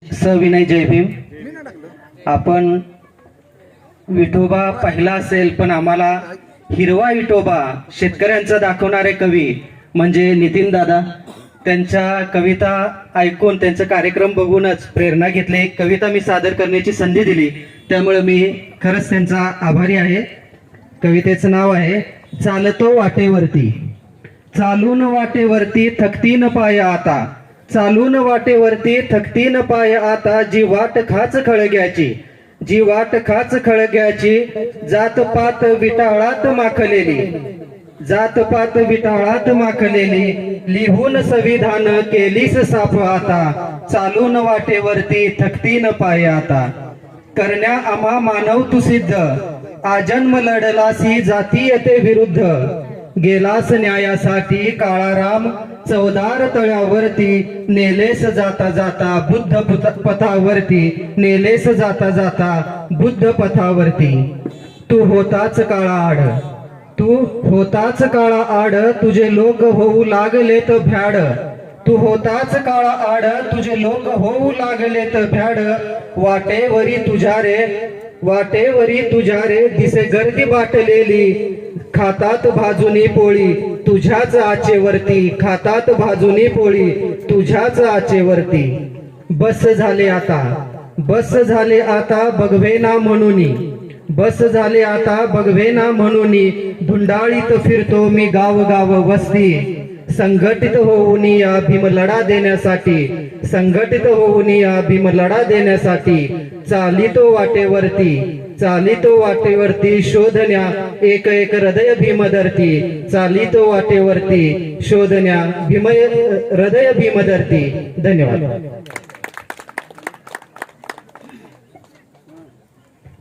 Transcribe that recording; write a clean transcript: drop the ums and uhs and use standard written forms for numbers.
सविनय जय भीम. आपण विठोबा पाहिला असेल, पण आम्हाला हिरवा विठोबा शेतकऱ्यांचा दाखवणारे कवी म्हणजे नितीन दादा. त्यांच्या कविता ऐकून त्यांचा कार्यक्रम बघूनच प्रेरणा घेतली. एक कविता मी सादर करण्याची संधी दिली, त्यामुळे मी खरंच त्यांचा आभारी आहे. कवितेचं नाव आहे चालतो वाटेवरती. चालून वाटेवरती थकतीन पाय आता, चालून वाटेवरती थकतीन पाय आता, जी वाट खाच खळग्याची, जी वाट खाच खळग्याची, जातपात विटाळात माखलेली, जातपात विटाळात माखलेली, लिहून संविधान केलीस साफ आता, चालून वाटेवरती थकतीन पाय आता. करण्या आम्हा मानव तू सिद्ध, आजन्म लढलासी जातीयते विरुद्ध, गेलास न्यायासाठी काळाराम चौदार तळ्यावरती, नेलेस जाता जाता बुद्ध पथावरती, नेलेस जाता जाता बुद्ध पथावरती. तू होताच काळा आड, तू होताच काळा आड, तुझे लोक होऊ लागलेत भ्याड, तू होताच काळा आड, तुझे लोक होऊ लागलेत भ्याड. वाटेवरी तुझ्या रे, वाटेवरी तुझ्या रे, दिसे गर्दी बाटलेली, खातात भाजुनी पोळी तुझ्याच आचेवरती, खातात भाजुनी पोळी तुझ्याच आचेवरती. बस झाले आता, बस झाले आता बघवेना म्हणूनी, बस झाले आता बघवेना म्हणूनी, धुंडाळीत फिरतो मी गावगाव वस्ती, संघटित होऊन या भीम लढा देण्यासाठी, संघटित होऊन या भीम लढा देण्यासाठी. चालितो वाटेवरती, चालितो वाटेवरती शोधण्या एक एक हृदय भीमधरती, चालितो वाटेवरती शोधण्या हृदय भीमधरती. धन्यवाद.